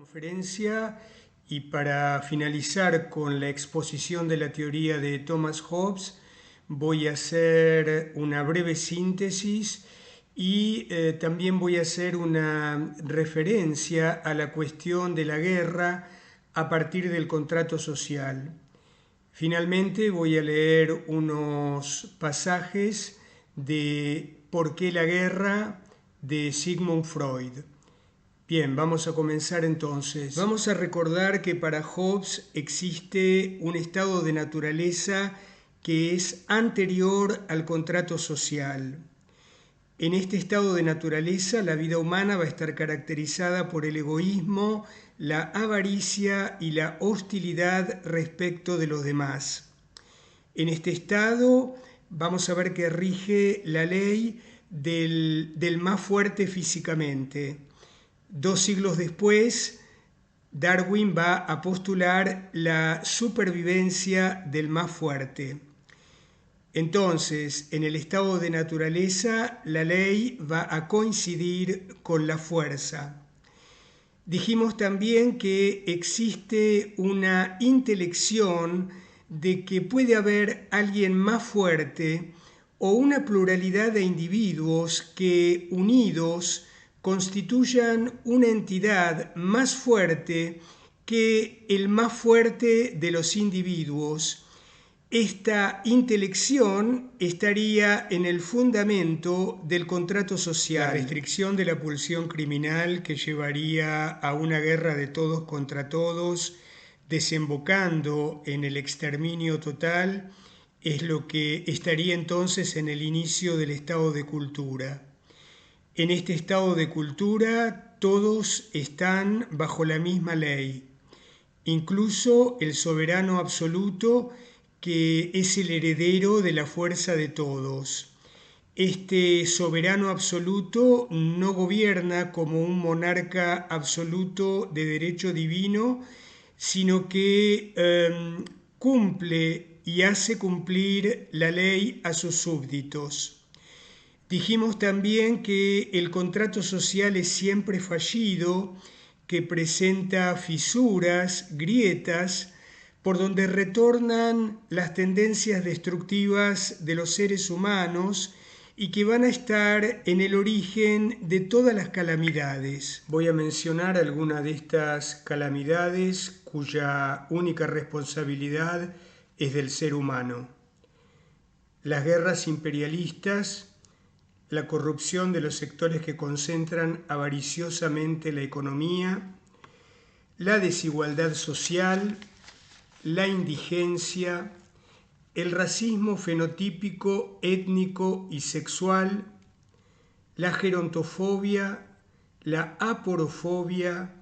Conferencia y para finalizar con la exposición de la teoría de Thomas Hobbes, voy a hacer una breve síntesis y también voy a hacer una referencia a la cuestión de la guerra a partir del contrato social. Finalmente voy a leer unos pasajes de ¿Por qué la guerra? De Sigmund Freud. Bien, vamos a comenzar entonces. Vamos a recordar que para Hobbes existe un estado de naturaleza que es anterior al contrato social. En este estado de naturaleza, la vida humana va a estar caracterizada por el egoísmo, la avaricia y la hostilidad respecto de los demás. En este estado vamos a ver que rige la ley del más fuerte físicamente. 2 siglos después, Darwin va a postular la supervivencia del más fuerte. Entonces, en el estado de naturaleza, la ley va a coincidir con la fuerza. Dijimos también que existe una intelección de que puede haber alguien más fuerte o una pluralidad de individuos que, unidos, constituyan una entidad más fuerte que el más fuerte de los individuos. Esta intelección estaría en el fundamento del contrato social. La restricción de la pulsión criminal que llevaría a una guerra de todos contra todos, desembocando en el exterminio total, es lo que estaría entonces en el inicio del estado de cultura. En este estado de cultura todos están bajo la misma ley, incluso el soberano absoluto que es el heredero de la fuerza de todos. Este soberano absoluto no gobierna como un monarca absoluto de derecho divino, sino que cumple y hace cumplir la ley a sus súbditos. Dijimos también que el contrato social es siempre fallido, que presenta fisuras, grietas, por donde retornan las tendencias destructivas de los seres humanos y que van a estar en el origen de todas las calamidades. Voy a mencionar algunas de estas calamidades cuya única responsabilidad es del ser humano. Las guerras imperialistas, la corrupción de los sectores que concentran avariciosamente la economía, la desigualdad social, la indigencia, el racismo fenotípico, étnico y sexual, la gerontofobia, la aporofobia,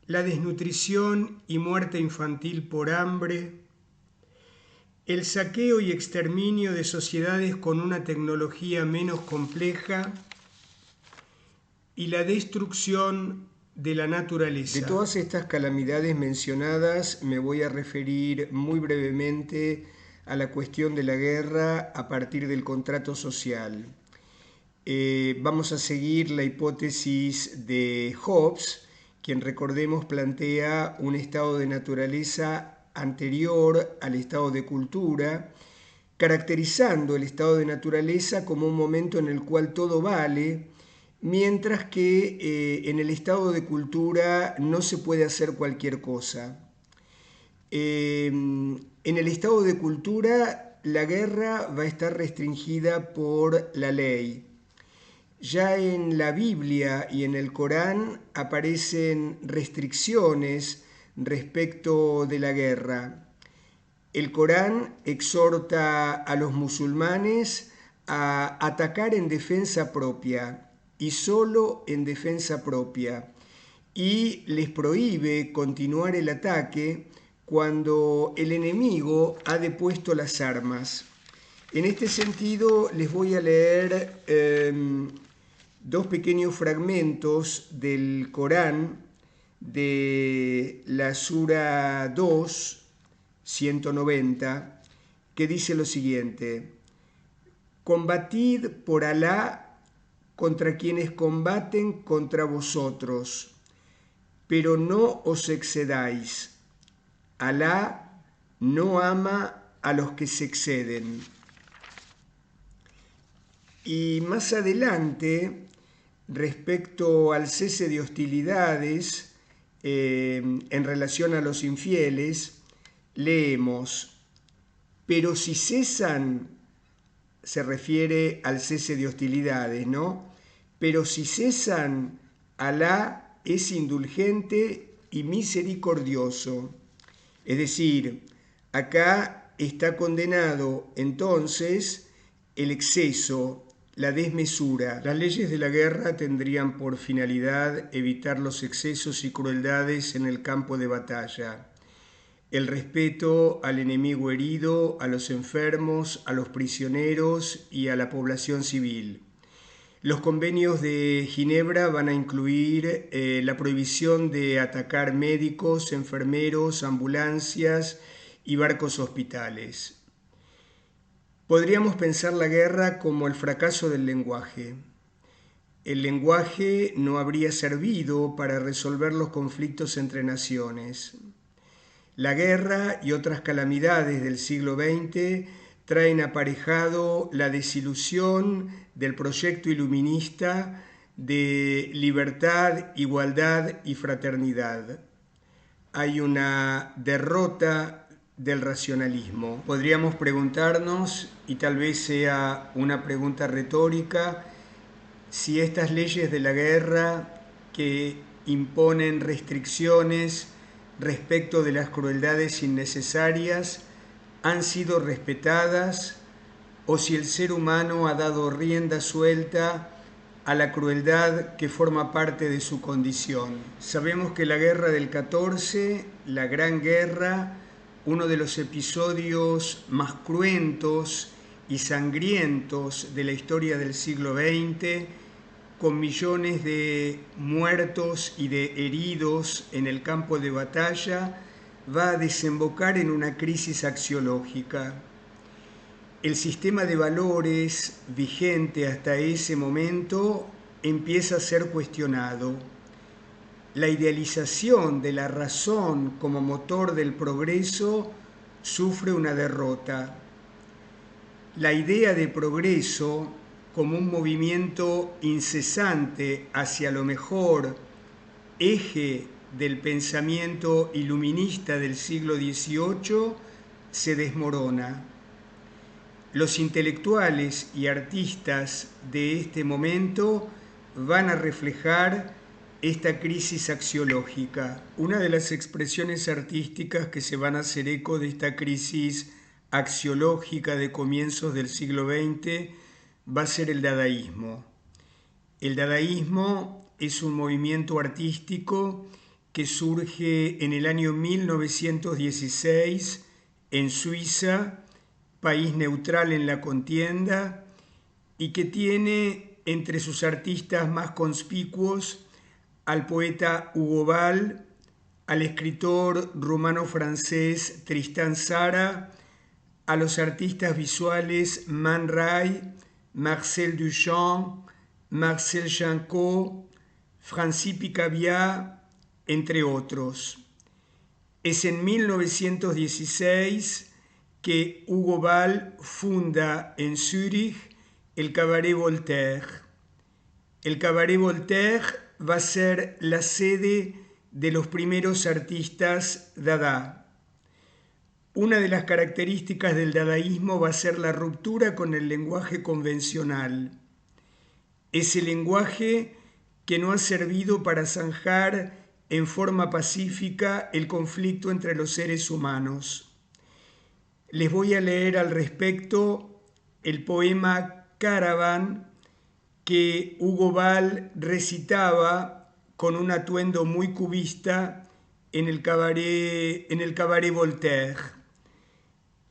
la desnutrición y muerte infantil por hambre, el saqueo y exterminio de sociedades con una tecnología menos compleja y la destrucción de la naturaleza. De todas estas calamidades mencionadas me voy a referir muy brevemente a la cuestión de la guerra a partir del contrato social. Vamos a seguir la hipótesis de Hobbes, quien recordemos plantea un estado de naturaleza anterior al estado de cultura, caracterizando el estado de naturaleza como un momento en el cual todo vale, mientras que en el estado de cultura no se puede hacer cualquier cosa. En el estado de cultura la guerra va a estar restringida por la ley. Ya en la Biblia y en el Corán aparecen restricciones respecto de la guerra. El Corán exhorta a los musulmanes a atacar en defensa propia y solo en defensa propia, y les prohíbe continuar el ataque cuando el enemigo ha depuesto las armas. En este sentido les voy a leer dos pequeños fragmentos del Corán, de la Sura 2, 190, que dice lo siguiente: combatid por Alá contra quienes combaten contra vosotros, pero no os excedáis. Alá no ama a los que se exceden. Y más adelante, respecto al cese de hostilidades en relación a los infieles, leemos: pero si cesan, se refiere al cese de hostilidades, ¿no? Pero si cesan, Alá es indulgente y misericordioso. Es decir, acá está condenado entonces el exceso, la desmesura. Las leyes de la guerra tendrían por finalidad evitar los excesos y crueldades en el campo de batalla. El respeto al enemigo herido, a los enfermos, a los prisioneros y a la población civil. Los convenios de Ginebra van a incluir la prohibición de atacar médicos, enfermeros, ambulancias y barcos hospitales. Podríamos pensar la guerra como el fracaso del lenguaje. El lenguaje no habría servido para resolver los conflictos entre naciones. La guerra y otras calamidades del siglo XX traen aparejado la desilusión del proyecto iluminista de libertad, igualdad y fraternidad. Hay una derrota del racionalismo. Podríamos preguntarnos, y tal vez sea una pregunta retórica, si estas leyes de la guerra que imponen restricciones respecto de las crueldades innecesarias han sido respetadas o si el ser humano ha dado rienda suelta a la crueldad que forma parte de su condición. Sabemos que la guerra del 14, la Gran Guerra, uno de los episodios más cruentos y sangrientos de la historia del siglo XX, con millones de muertos y de heridos en el campo de batalla, va a desembocar en una crisis axiológica. El sistema de valores vigente hasta ese momento empieza a ser cuestionado. La idealización de la razón como motor del progreso sufre una derrota. La idea de progreso como un movimiento incesante hacia lo mejor, eje del pensamiento iluminista del siglo XVIII, se desmorona. Los intelectuales y artistas de este momento van a reflejar esta crisis axiológica. Una de las expresiones artísticas que se van a hacer eco de esta crisis axiológica de comienzos del siglo XX va a ser el dadaísmo. El dadaísmo es un movimiento artístico que surge en el año 1916 en Suiza, país neutral en la contienda, y que tiene entre sus artistas más conspicuos al poeta Hugo Ball, al escritor rumano-francés Tristan Tzara, a los artistas visuales Man Ray, Marcel Duchamp, Marcel Janco, Francis Picabia, entre otros. Es en 1916 que Hugo Ball funda en Zúrich el Cabaret Voltaire. El Cabaret Voltaire va a ser la sede de los primeros artistas Dada. Una de las características del dadaísmo va a ser la ruptura con el lenguaje convencional. Ese lenguaje que no ha servido para zanjar en forma pacífica el conflicto entre los seres humanos. Les voy a leer al respecto el poema Caravan que Hugo Ball recitaba con un atuendo muy cubista en el Cabaret Voltaire.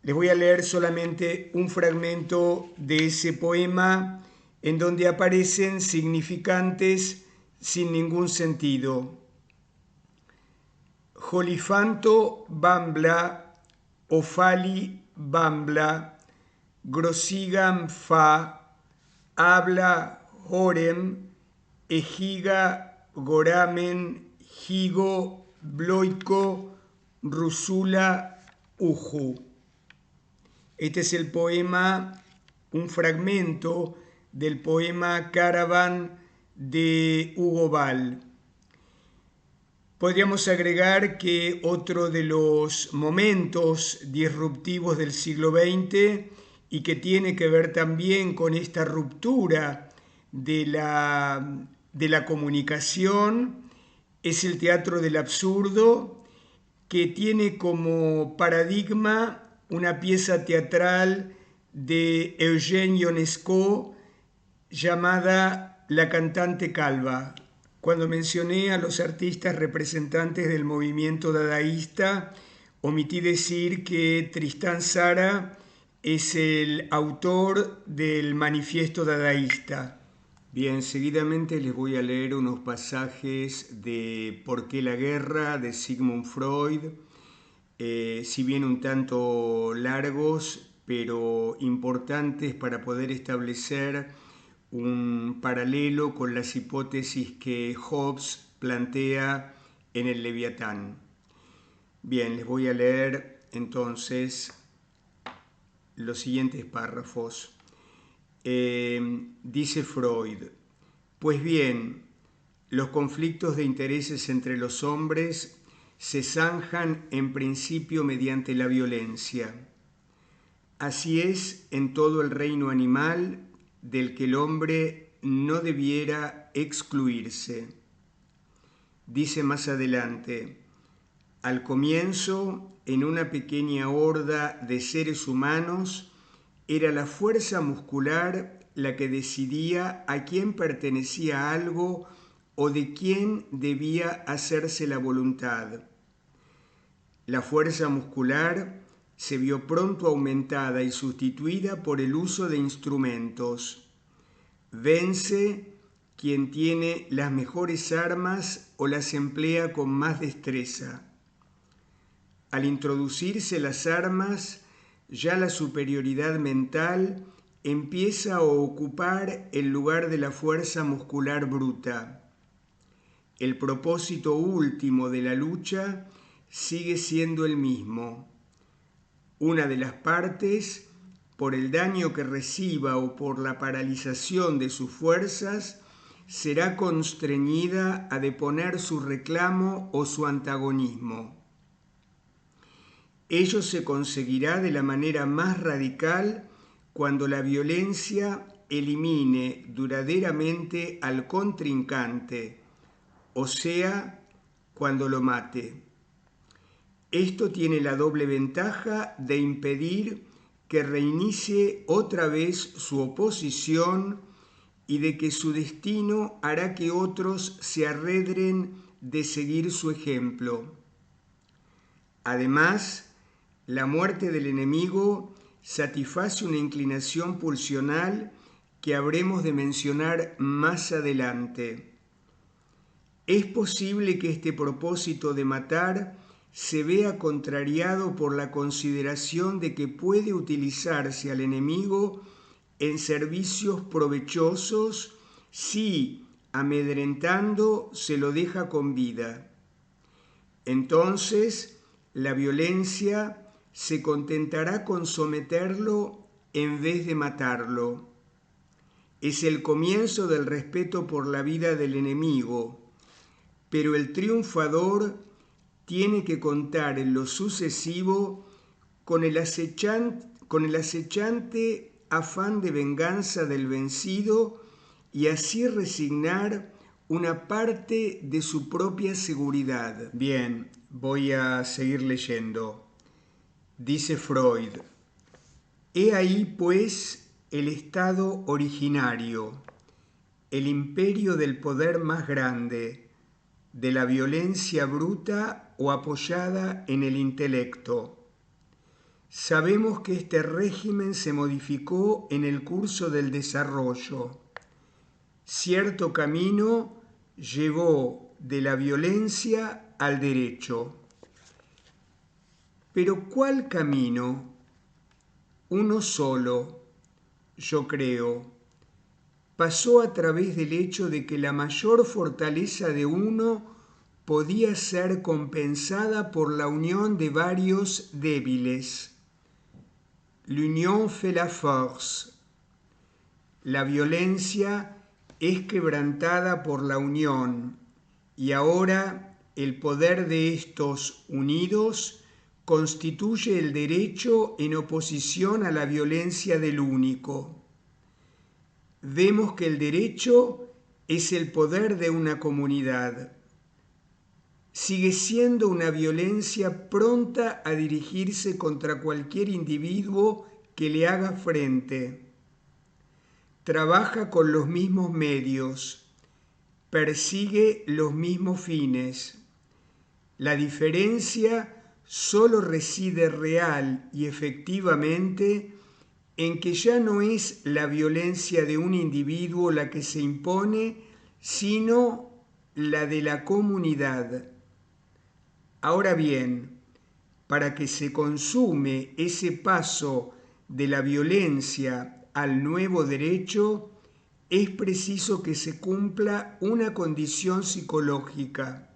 Les voy a leer solamente un fragmento de ese poema en donde aparecen significantes sin ningún sentido. Jolifanto bambla, ofali bambla, grosigam fa, habla horem, ejiga goramen Higo Bloiko Rusula Uju. Este es el poema, un fragmento del poema Caravan de Hugo Ball. Podríamos agregar que otro de los momentos disruptivos del siglo XX y que tiene que ver también con esta ruptura de la comunicación es el teatro del absurdo, que tiene como paradigma una pieza teatral de Eugène Ionesco llamada La cantante calva. Cuando mencioné a los artistas representantes del movimiento dadaísta, omití decir que Tristán Tzara es el autor del manifiesto dadaísta. Bien, seguidamente les voy a leer unos pasajes de ¿Por qué la guerra?, de Sigmund Freud, si bien un tanto largos, pero importantes para poder establecer un paralelo con las hipótesis que Hobbes plantea en el Leviatán. Bien, les voy a leer entonces los siguientes párrafos. Dice Freud: pues bien, los conflictos de intereses entre los hombres se zanjan en principio mediante la violencia. Así es en todo el reino animal, del que el hombre no debiera excluirse. Dice más adelante: al comienzo, en una pequeña horda de seres humanos, era la fuerza muscular la que decidía a quién pertenecía algo o de quién debía hacerse la voluntad. La fuerza muscular se vio pronto aumentada y sustituida por el uso de instrumentos. Vence quien tiene las mejores armas o las emplea con más destreza. Al introducirse las armas, ya la superioridad mental empieza a ocupar el lugar de la fuerza muscular bruta. El propósito último de la lucha sigue siendo el mismo. Una de las partes, por el daño que reciba o por la paralización de sus fuerzas, será constreñida a deponer su reclamo o su antagonismo. Ello se conseguirá de la manera más radical cuando la violencia elimine duraderamente al contrincante, o sea, cuando lo mate. Esto tiene la doble ventaja de impedir que reinicie otra vez su oposición y de que su destino hará que otros se arredren de seguir su ejemplo. Además, la muerte del enemigo satisface una inclinación pulsional que habremos de mencionar más adelante. Es posible que este propósito de matar se vea contrariado por la consideración de que puede utilizarse al enemigo en servicios provechosos si, amedrentando, se lo deja con vida. Entonces, la violencia se contentará con someterlo en vez de matarlo. Es el comienzo del respeto por la vida del enemigo, pero el triunfador tiene que contar en lo sucesivo con el acechante afán de venganza del vencido y así resignar una parte de su propia seguridad. Bien, voy a seguir leyendo. Dice Freud: he ahí pues el estado originario, el imperio del poder más grande, de la violencia bruta o apoyada en el intelecto. Sabemos que este régimen se modificó en el curso del desarrollo. Cierto camino llevó de la violencia al derecho. Pero ¿cuál camino? Uno solo, yo creo. Pasó a través del hecho de que la mayor fortaleza de uno podía ser compensada por la unión de varios débiles. L'union fait la force. La violencia es quebrantada por la unión y ahora el poder de estos unidos constituye el derecho en oposición a la violencia del único. Vemos que el derecho es el poder de una comunidad. Sigue siendo una violencia pronta a dirigirse contra cualquier individuo que le haga frente. Trabaja con los mismos medios, persigue los mismos fines. La diferencia solo reside real y efectivamente en que ya no es la violencia de un individuo la que se impone, sino la de la comunidad. Ahora bien, para que se consume ese paso de la violencia al nuevo derecho, es preciso que se cumpla una condición psicológica.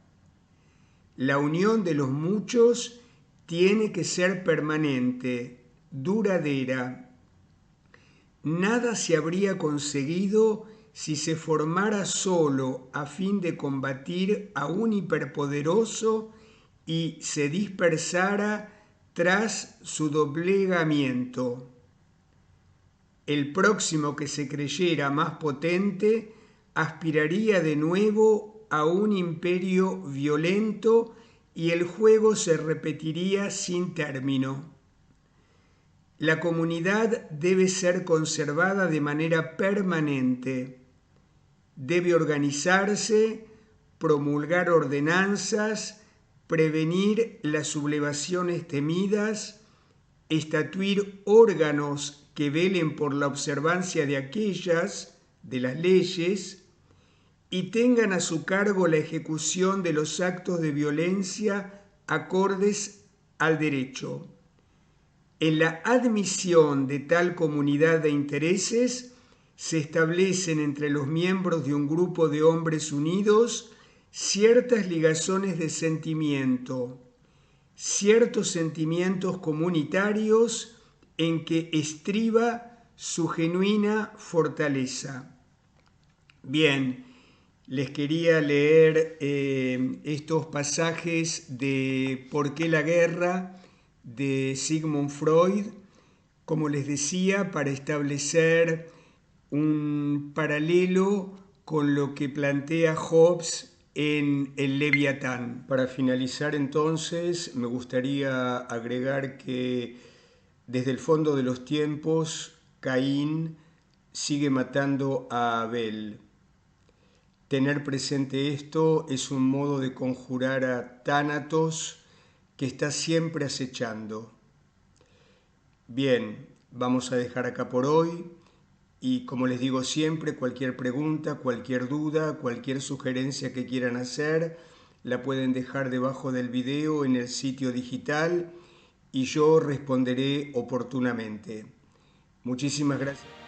La unión de los muchos tiene que ser permanente, duradera. Nada se habría conseguido si se formara solo a fin de combatir a un hiperpoderoso y se dispersara tras su doblegamiento. El próximo que se creyera más potente aspiraría de nuevo a un imperio violento y el juego se repetiría sin término. La comunidad debe ser conservada de manera permanente. Debe organizarse, promulgar ordenanzas, prevenir las sublevaciones temidas, estatuir órganos que velen por la observancia de aquellas, de las leyes, y tengan a su cargo la ejecución de los actos de violencia acordes al derecho. En la admisión de tal comunidad de intereses se establecen entre los miembros de un grupo de hombres unidos ciertas ligazones de sentimiento, ciertos sentimientos comunitarios en que estriba su genuina fortaleza. Bien, les quería leer estos pasajes de ¿Por qué la guerra?, de Sigmund Freud, como les decía, para establecer un paralelo con lo que plantea Hobbes en el Leviatán. Para finalizar entonces, me gustaría agregar que desde el fondo de los tiempos, Caín sigue matando a Abel. Tener presente esto es un modo de conjurar a Tánatos que está siempre acechando. Bien, vamos a dejar acá por hoy y como les digo siempre, cualquier pregunta, cualquier duda, cualquier sugerencia que quieran hacer, la pueden dejar debajo del video en el sitio digital y yo responderé oportunamente. Muchísimas gracias.